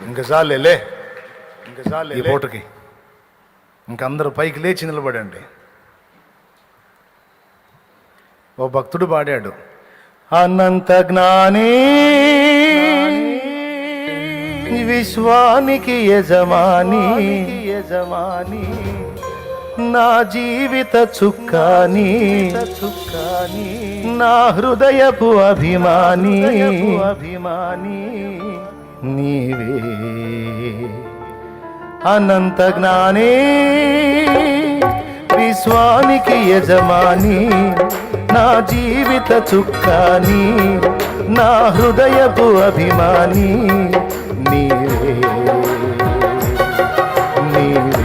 Speaker 1: ఇంకసాలే ఈ పూటకి ఇంకందరూ పైకి లేచి నిలబడండి. ఓ భక్తుడు పాడాడు, అనంత జ్ఞాని విశ్వానికి యజమాని, నా జీవిత చుక్కాని, నా హృదయపు అభిమాని, నీవే అనంత జ్ఞాని విశ్వానికి యజమాని, నా జీవిత చుక్కాని, నా హృదయపు అభిమాని, నీవే నీవే.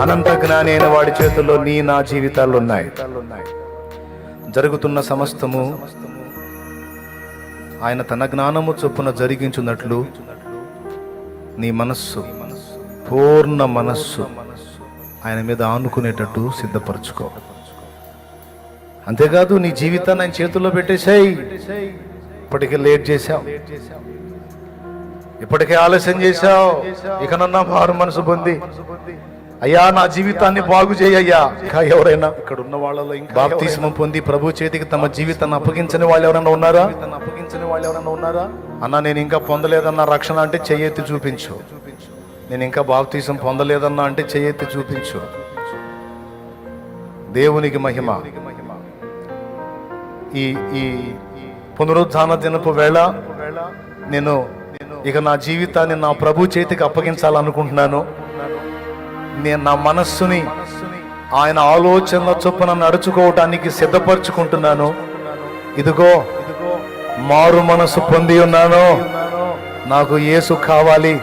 Speaker 1: అనంత జ్ఞాని అయిన వాడి చేతుల్లో నీ నా జీవితాలు ఉన్నాయి. జరుగుతున్న సమస్తము ఆయన తన జ్ఞానము చొప్పున జరిగించున్నట్లు నీ మనస్సు, పూర్ణ మనస్సు ఆయన మీద ఆనుకునేటట్టు సిద్ధపరచుకో. అంతేకాదు నీ జీవితాన్ని ఆయన చేతుల్లో పెట్టేసాయి. ఇప్పటికే లేట్ చేశావు, ఇప్పటికే ఆలస్యం చేశావు. ఇకనన్నా మారు మనసు పొంది, అయ్యా నా జీవితాన్ని బాగు చేయయ్యా. ఇంకా ఎవరైనా ఇక్కడ ఉన్న వాళ్ళలో ఇంకా బాప్తిస్మం పొంది ప్రభు చేతికి తమ జీవితాన్ని అప్పగించని వాళ్ళు ఎవరైనా ఉన్నారా? అన్నా నేను ఇంకా పొందలేదన్న రక్షణ అంటే చెయ్యెత్తి చూపించు. నేను ఇంకా బాప్తిస్మం పొందలేదన్నా అంటే చెయ్యెత్తి చూపించు. దేవునికి మహిమ. ఈ పునరుద్ధాన దినపు వేళ నేను ఇక నా జీవితాన్ని నా ప్రభు చేతికి అప్పగించాలనుకుంటున్నాను. నేను నా మనస్సుని ఆయన ఆలోచనల చొప్పున నడుచుకోవటానికి సిద్ధపరచుకుంటున్నాను. ఇదిగో మారు మనసు పొంది ఉన్నాను, నాకు యేసు కావాలి,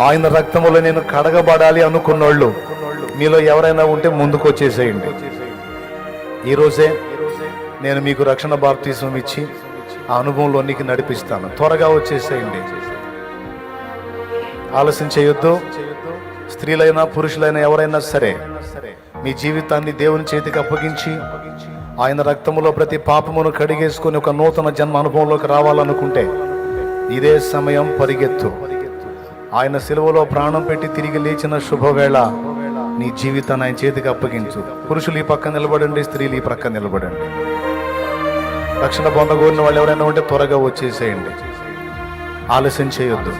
Speaker 1: ఆయన రక్తములో నేను కడగబడాలి అనుకున్నోళ్ళు మీలో ఎవరైనా ఉంటే ముందుకు వచ్చేసేయండి. ఈరోజే నేను మీకు రక్షణ బాప్తిస్మం ఇచ్చి ఆ అనుభవంలోనికి నడిపిస్తాను. త్వరగా వచ్చేసేయండి, ఆలస్యం చేయొద్దు. స్త్రీలైనా పురుషులైనా ఎవరైనా సరే మీ జీవితాన్ని దేవుని చేతికి అప్పగించి ఆయన రక్తములో ప్రతి పాపమును కడిగేసుకొని ఒక నూతన జన్మ అనుభవంలోకి రావాలనుకుంటే ఇదే సమయం, పరిగెత్తు. ఆయన సిలువలో ప్రాణం పెట్టి తిరిగి లేచిన శుభవేళ నీ జీవితాన్ని ఆయన చేతికి అప్పగించు. పురుషులు ఈ పక్క నిలబడండి, స్త్రీలు ఈ పక్క నిలబడండి. రక్షణ పొందగోరిన వాళ్ళు ఎవరైనా ఉంటే త్వరగా వచ్చేసేయండి, ఆలస్యం చేయొద్దు.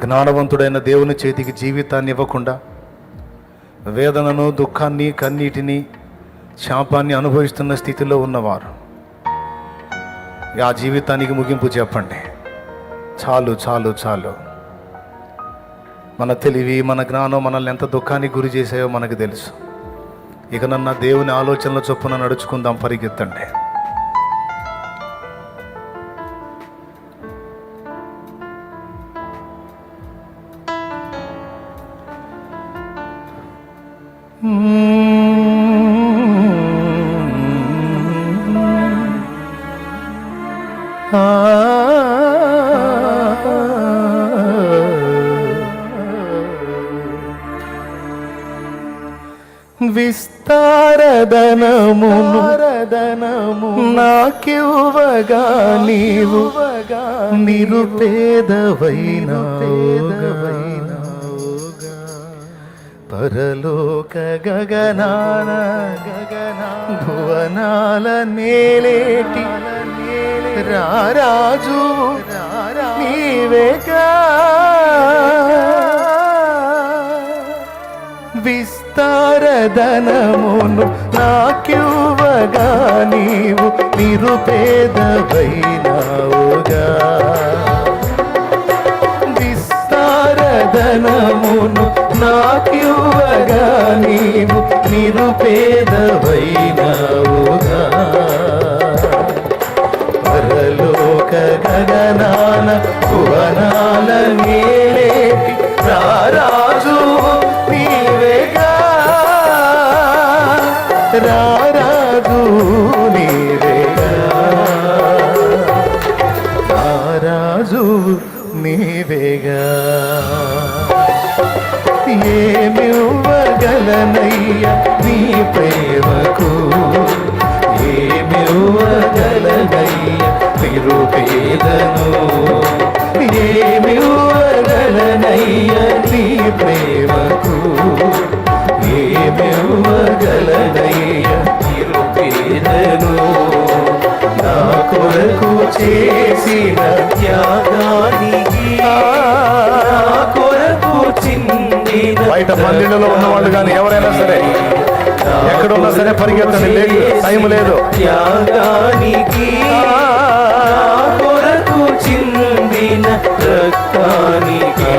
Speaker 1: జ్ఞానవంతుడైన దేవుని చేతికి జీవితాన్ని ఇవ్వకుండా వేదనను, దుఃఖాన్ని, కన్నీటిని, శాపాన్ని అనుభవిస్తున్న స్థితిలో ఉన్నవారు ఆ జీవితానికి ముగింపు చెప్పండి. చాలు చాలు చాలు. మన తెలివి, మన జ్ఞానం మనల్ని ఎంత దుఃఖానికి గురి చేసాయో మనకు తెలుసు. ఇక నన్న దేవుని ఆలోచనల చొప్పున నడుచుకుందాం, పరిగెత్తండి. విస్తారదనము నాకివ్వగా నీవు నిరుపేదవైనావుగా. పరలోక గగనాన భువనాల నేలేటి రారాజు నీవేగా. విస్తారదనమును నాకివ్వగా నీవు నిరుపేదవైనావుగా. విస్తారదనమును నాకివ్వగా నీవు నిరుపేదవైనావుగా. పరలోక గగనాన భువనాల నేలేటి రారాజు నీవేగా. రారాజు నీవేగా. రారాజు నీవేగా. ఏమివ్వగలనయ్యా నీ ప్రేమకు, ఏమివ్వగలనయ్యా నిరుపేదను, ఏమివ్వగలనయ్యా నీ ప్రేమకు, ఏమివ్వగలనయ్యా నిరుపేదను. నా కొరకు చేసిన త్యాగానికి, నా కొరకు చిందిన
Speaker 3: బయట మందిరంలో ఉన్నవాళ్ళు కానీ ఎవరైనా సరే ఎక్కడున్నా సరే పరిగెత్తండి, లేదు టైం లేదు.
Speaker 2: త్యాగానికి, నా కొరకు చిందిన రక్తానికి,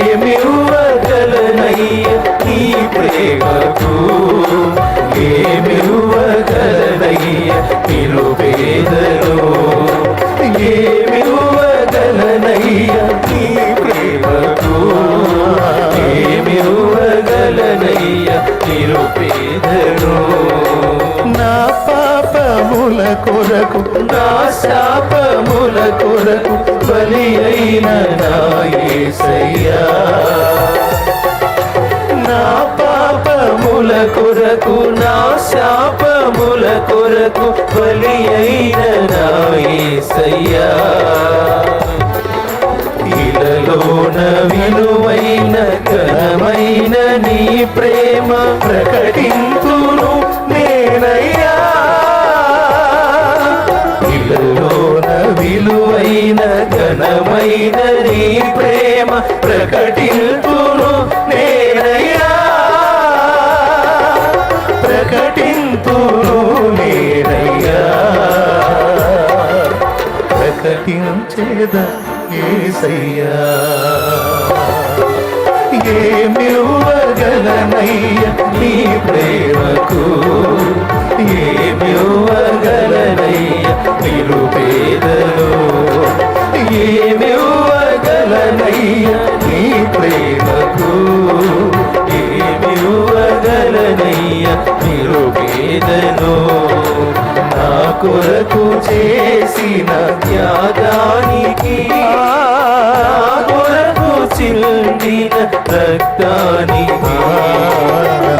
Speaker 2: ఏమివ్వగలనయ్యా నీ ప్రేమకు, ఏమివ్వగలనయ్యా నిరుపేదను, ఏమివ్వగలనయ్యా నీ ప్రేమకు, ఏమివ్వగలనయ్యా నిరుపేదను.
Speaker 1: నా పాపముల కొరకు,
Speaker 2: నా శాపముల కొరకు బలి అయిన నా యేసయ్యా. నా పాపముల కొరకు, నా శాపముల కొరకు బలి అయిన నా యేసయ్యా. ఇలలోన విలువైన ఘనమైన నీ ప్రేమ ప్రకటింతును నేనయ్యా. ఇలలోన విలువైన ఘనమైన నీ ప్రేమ ప్రకటింతును నేనయ్యా. ప్రకటింతును నేనయ్యా.
Speaker 1: ప్రకటించేద యేసయ్యా. ఏమివ్వగలనయ్యా నీ ప్రేమకు,
Speaker 2: ఏమివ్వగలనయ్యా నిరుపేదను, ఏమివ్వగలనయ్యా నీ ప్రేమకు, ఏమివ్వగలనయ్యా నిరుపేదను. నా కొరకు చేసిన త్యాగానికి, నా కొరకు చిందిన రక్తానికి,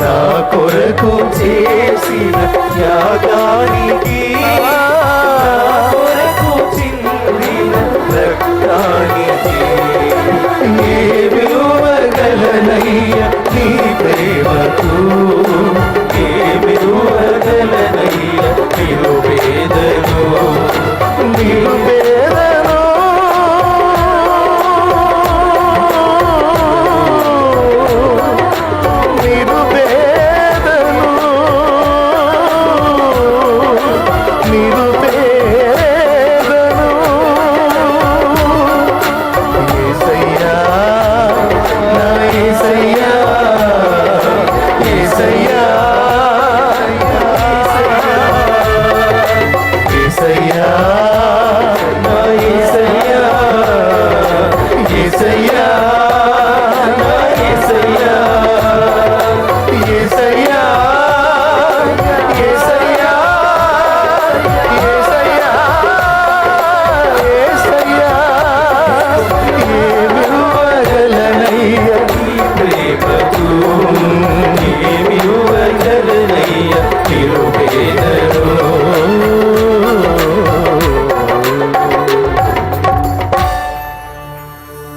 Speaker 2: నా కొరకు చేసిన త్యాగానికి, నా కొరకు చిందిన రక్తానికి, ఏమివ్వగలనయ్యా నీ ప్రేమకు, ఏమివ్వగలనయ్యా నిరుపేదను,
Speaker 1: నిరుపేదను. నిరుపేదను.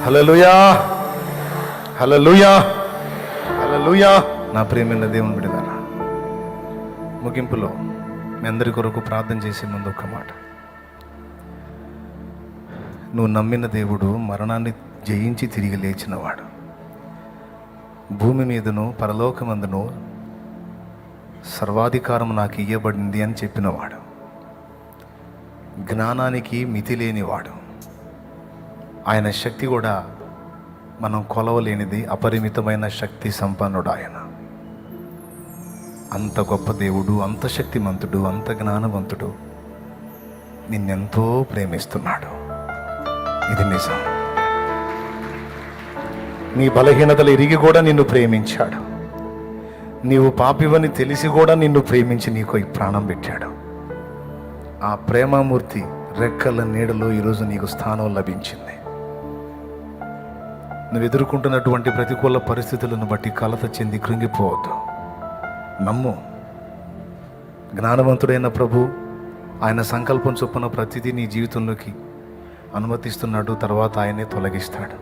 Speaker 1: హల్లెలూయా, హల్లెలూయా, హల్లెలూయా. నా ప్రియమైన దేవుని బిడ్డలారా, ముగింపులో మీ అందరి కొరకు ప్రార్థన చేసే ముందు ఒక మాట. నువ్వు నమ్మిన దేవుడు మరణాన్ని జయించి తిరిగి లేచినవాడు. భూమి మీదను పరలోకమందును సర్వాధికారం నాకు ఇయ్యబడింది అని చెప్పినవాడు. జ్ఞానానికి మితి లేనివాడు. ఆయన శక్తి కూడా మనం కొలవలేనిది, అపరిమితమైన శక్తి సంపన్నుడు ఆయన. అంత గొప్ప దేవుడు, అంత శక్తిమంతుడు, అంత జ్ఞానవంతుడు నిన్నెంతో ప్రేమిస్తున్నాడు. ఇది నిజం. నీ బలహీనతలు ఎరిగి కూడా నిన్ను ప్రేమించాడు. నీవు పాపివని తెలిసి కూడా నిన్ను ప్రేమించి నీకు ఈ ప్రాణం పెట్టాడు. ఆ ప్రేమామూర్తి రెక్కల నీడలో ఈరోజు నీకు స్థానం లభించింది. నువ్వు ఎదుర్కొంటున్నటువంటి ప్రతికూల పరిస్థితులను బట్టి కలత చెంది కృంగిపోవద్దు. నమ్ము. జ్ఞానవంతుడైన ప్రభు ఆయన సంకల్పం చొప్పున ప్రతిదీ నీ జీవితంలోకి అనుమతిస్తున్నాడు. తర్వాత ఆయనే తొలగిస్తాడు.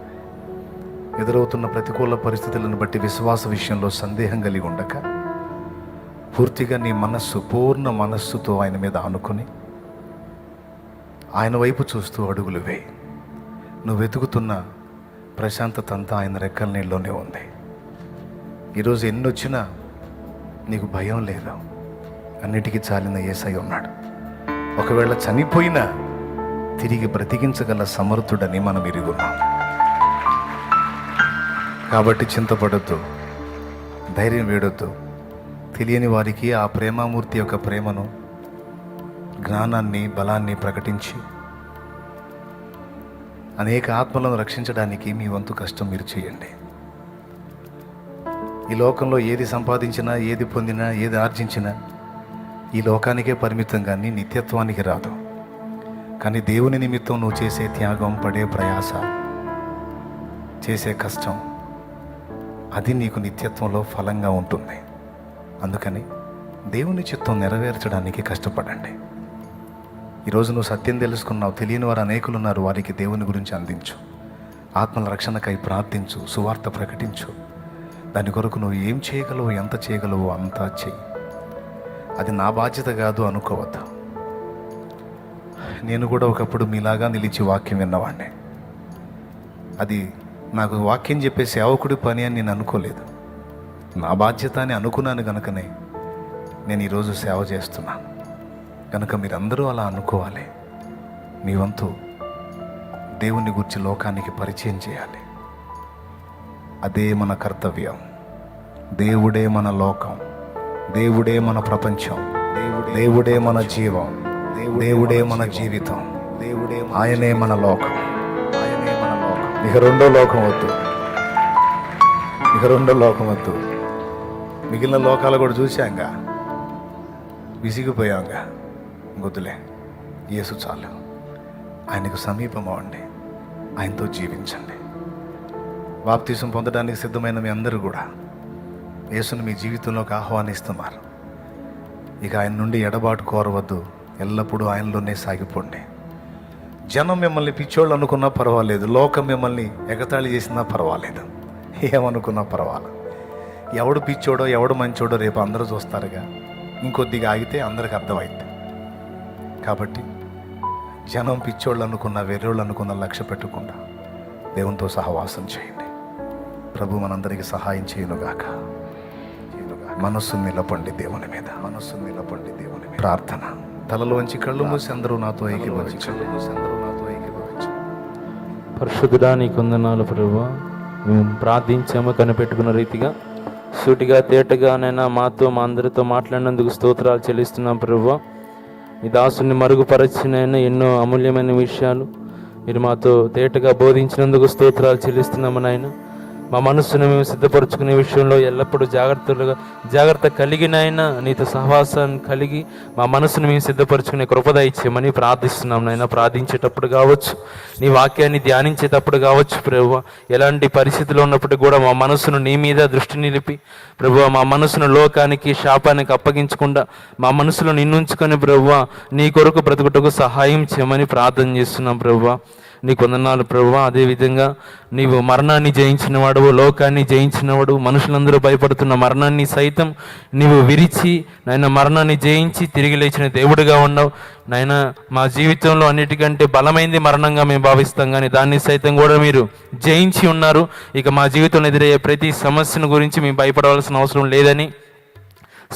Speaker 1: ఎదురవుతున్న ప్రతికూల పరిస్థితులను బట్టి విశ్వాస విషయంలో సందేహం కలిగి ఉండక పూర్తిగా నీ మనస్సు, పూర్ణ మనస్సుతో ఆయన మీద ఆనుకొని ఆయన వైపు చూస్తూ అడుగులు వేయి. నువ్వు వెతుకుతున్న ప్రశాంతత అంతా ఆయన రెక్కల నీళ్ళలోనే ఉంది. ఈరోజు ఎన్నొచ్చినా నీకు భయం లేదు. అన్నిటికీ చాలిన యేసయ్య ఉన్నాడు. ఒకవేళ చనిపోయినా తిరిగి బ్రతికించగల సమర్థుడని మనం ఎరుగున్నాం. కాబట్టి చింతపడద్దు, ధైర్యం వేడొద్దు. తెలియని వారికి ఆ ప్రేమామూర్తి యొక్క ప్రేమను, జ్ఞానాన్ని, బలాన్ని ప్రకటించి అనేక ఆత్మలను రక్షించడానికి మీ వంతు కష్టం మీరు చేయండి. ఈ లోకంలో ఏది సంపాదించినా, ఏది పొందినా, ఏది ఆర్జించినా ఈ లోకానికే పరిమితం, కానీ నిత్యత్వానికి రాదు. కానీ దేవుని నిమిత్తం నువ్వు చేసే త్యాగం, పడే ప్రయాస, చేసే కష్టం, అది నీకు నిత్యత్వంలో ఫలంగా ఉంటుంది. అందుకని దేవుని చిత్తం నెరవేర్చడానికి కష్టపడండి. ఈరోజు నువ్వు సత్యం తెలుసుకున్నావు, తెలియని వారు అనేకులు ఉన్నారు. వారికి దేవుని గురించి అందించు. ఆత్మల రక్షణకై ప్రార్థించు, సువార్త ప్రకటించు. దాని కొరకు నువ్వు ఏం చేయగలవో, ఎంత చేయగలవో అంతా చెయ్యి. అది నా బాధ్యత కాదు అనుకోవద్దు. నేను కూడా ఒకప్పుడు మీలాగా నిలిచి వాక్యం విన్నవాడిని. అది నాకు వాక్యం చెప్పే సేవకుడి పని అని నేను అనుకోలేదు. నా బాధ్యత అని అనుకున్నాను కనుకనే నేను ఈరోజు సేవ చేస్తున్నాను. కనుక మీరందరూ అలా అనుకోవాలి. మీ వంతు దేవుని గురించి లోకానికి పరిచయం చేయాలి. అదే మన కర్తవ్యం. దేవుడే మన లోకం, దేవుడే మన ప్రపంచం, దేవుడే మన జీవం, దేవుడే మన జీవితం, ఆయనే మన లోకం, ఆయనే మన లోకం. ఇక రెండో లోకం వద్దు, ఇక రెండో లోకం వద్దు. మిగిలిన లోకాలు కూడా చూశాంగా, విసిగిపోయాంగా. వద్దులే, యేసు చాలు. ఆయనకు సమీపం అవ్వండి, ఆయనతో జీవించండి. బాప్తీసం పొందడానికి సిద్ధమైన మీ అందరూ కూడా యేసును మీ జీవితంలోకి ఆహ్వానిస్తున్నారు. ఇక ఆయన నుండి ఎడబాటు కోరవద్దు, ఎల్లప్పుడూ ఆయనలోనే సాగిపోండి. జనం మిమ్మల్ని పిచ్చోళ్ళు అనుకున్నా పర్వాలేదు, లోకం మిమ్మల్ని ఎగతాళి చేసినా పర్వాలేదు, ఏమనుకున్నా పర్వాలేదు. ఎవడు పిచ్చోడో ఎవడు మంచోడో రేపు అందరూ చూస్తారుగా. ఇంకొద్దిగా ఆగితే అందరికి అర్థమైంది. కాబట్టి జనం పిచ్చోళ్ళు అనుకున్న, వెర్రోళ్ళు అనుకున్న లక్ష్య పెట్టకుండా దేవునితో సహవాసం చేయండి. ప్రభు మనందరికీ సహాయం చేయనుగాక. మనస్సు నిలపండి దేవుని మీద, మనస్సు నిలపండి దేవుని మీద. ప్రార్థన. తలలోంచి కళ్ళు మూసి అందరూ నాతో ఏకీభవించండి.
Speaker 2: పరిశుద్ధుడా, నీకు వందనాలు ప్రభువా. మేము ప్రార్థించాము కనిపెట్టుకున్న రీతిగా సూటిగా తేటగానైనా మాతో, మా అందరితో మాట్లాడినందుకు స్తోత్రాలు చెల్లిస్తున్నాం ప్రభువా. ఈ దాసుని మరుగుపరచినైనా ఎన్నో అమూల్యమైన విషయాలు మీరు మాతో తేటగా బోధించినందుకు స్తోత్రాలు చెల్లిస్తున్నాము నాయన. మా మనస్సును మేము సిద్ధపరచుకునే విషయంలో ఎల్లప్పుడూ జాగ్రత్త కలిగినైనా నీతో సహవాసాన్ని కలిగి మా మనసును మేము సిద్ధపరచుకునే కృపద ఇచ్చేయమని ప్రార్థిస్తున్నాం నాయన. ప్రార్థించేటప్పుడు కావచ్చు, నీ వాక్యాన్ని ధ్యానించేటప్పుడు కావచ్చు ప్రభువా, ఎలాంటి పరిస్థితుల్లో ఉన్నప్పటికీ కూడా మా మనసును నీ మీద దృష్టి నిలిపి ప్రభువా, మా మనసును లోకానికి, శాపానికి అప్పగించకుండా మా మనసులో నిన్నుంచుకొని ప్రభువా నీ కొరకు బ్రతుకుటకు సహాయం చేయమని ప్రార్థన చేస్తున్నాం ప్రభువా. నీకు వందనాలు ప్రభువా. అదేవిధంగా నీవు మరణాన్ని జయించిన వాడువు, లోకాన్ని జయించిన వాడు, మనుషులందరూ భయపడుతున్న మరణాన్ని సైతం నీవు విరిచి నాయన మరణాన్ని జయించి తిరిగి లేచిన దేవుడిగా ఉన్నావు నాయన. మా జీవితంలో అన్నిటికంటే బలమైంది మరణంగా మేము భావిస్తాం, కానీ దాన్ని సైతం కూడా మీరు జయించి ఉన్నారు. ఇక మా జీవితంలో ఎదురయ్యే ప్రతి సమస్యను గురించి మేము భయపడవలసిన అవసరం లేదని,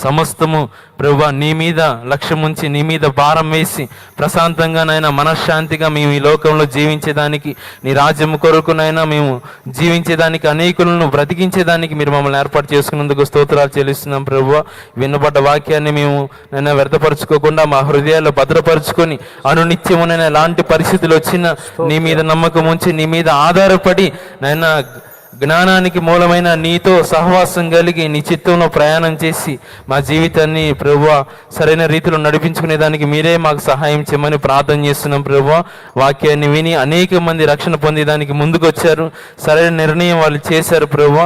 Speaker 2: సమస్తము ప్రభువా నీ మీద లక్ష్యం ఉంచి నీ మీద భారం వేసి ప్రశాంతంగా నైనా మనశ్శాంతిగా మేము ఈ లోకంలో జీవించేదానికి, నీ రాజ్యం కొరకునైనా మేము జీవించేదానికి, అనేకులను బ్రతికించేదానికి మీరు మమ్మల్ని ఏర్పాటు చేసుకున్నందుకు స్తోత్రాలు చెల్లిస్తున్నాం ప్రభువా. విన్నపడ్డ వాక్యాన్ని మేము నైనా వ్యర్థపరచుకోకుండా మా హృదయాల్లో భద్రపరుచుకొని అనునిత్యమునైనా ఎలాంటి పరిస్థితులు వచ్చినా నీ మీద నమ్మకం ఉంచి నీ మీద ఆధారపడి నైనా జ్ఞానానికి మూలమైన నీతో సహవాసం కలిగి నీ చిత్తంలో ప్రయాణం చేసి మా జీవితాన్ని ప్రభువా సరైన రీతిలో నడిపించుకునే దానికి మీరే మాకు సహాయం చేయమని ప్రార్థన చేస్తున్నాం ప్రభువా. వాక్యాన్ని విని అనేక మంది రక్షణ పొందేదానికి ముందుకు వచ్చారు, సరైన నిర్ణయం వాళ్ళు చేశారు ప్రభువా.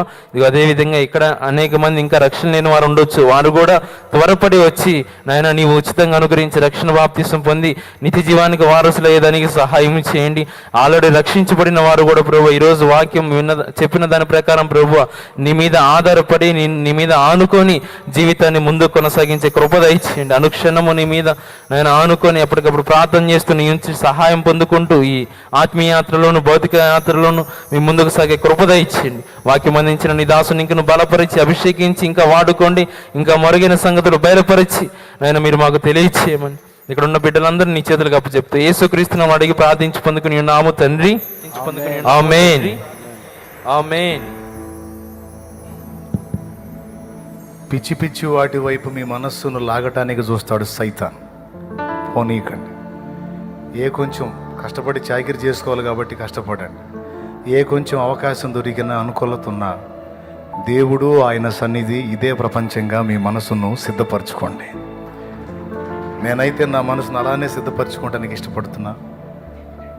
Speaker 2: అదేవిధంగా ఇక్కడ అనేక మంది ఇంకా రక్షణ లేని వారు ఉండొచ్చు, వారు కూడా త్వరపడి వచ్చి నాయన నీవు ఉచితంగా అనుగ్రహించి రక్షణ బాప్తిసం పొంది నిత్య జీవానికి వారసులు అయ్యేదానికి సహాయం చేయండి. ఆల్రెడీ రక్షించబడిన వారు కూడా ప్రభు ఈరోజు వాక్యం చెప్పిన దాని ప్రకారం ప్రభువా నీ మీద ఆధారపడి నీ మీద ఆనుకొని జీవితాన్ని ముందుకు కొనసాగించే కృప దయచేయండి. అనుక్షణము నీ మీద నేను ఆనుకొని ఎప్పటికప్పుడు ప్రార్థన చేస్తూ నీ నుంచి సహాయం పొందుకుంటూ ఈ ఆత్మీయ యాత్రలోను భౌతిక యాత్రలోను మీ ముందుకు సాగే కృప దయచేయండి. వాక్యం అందించిన నీ దాసుని ఇంకను బలపరిచి అభిషేకించి ఇంకా వాడుకోండి, ఇంకా మరుగైన సంగతులు బయలుపరిచి నాయన మీరు మాకు తెలియచేయమని ఇక్కడ ఉన్న బిడ్డలందరూ నీ చేతులకు అప్పచెప్తూ యేసుక్రీస్తును అడిగి ప్రార్థించి పొందుకుని ఉన్నాము తండ్రి. ఆమేన్. ఆమేన్.
Speaker 1: పిచ్చి పిచ్చి వాటి వైపు మీ మనస్సును లాగటానికి చూస్తాడు సైతాన్. పోనీకండి. ఏ కొంచెం కష్టపడి చాకిరీ చేసుకోవాలి కాబట్టి కష్టపడండి. ఏ కొంచెం అవకాశం దొరికినా అనుకూలత ఉన్నా దేవుడు ఆయన సన్నిధి ఇదే ప్రపంచంగా మీ మనసును సిద్ధపరచుకోండి. నేనైతే నా మనసును అలానే సిద్ధపరచుకోవడానికి ఇష్టపడుతున్నా,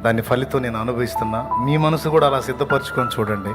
Speaker 1: దాని ఫలితం నేను అనుభవిస్తున్నా. మీ మనసు కూడా అలా సిద్ధపరచుకొని చూడండి.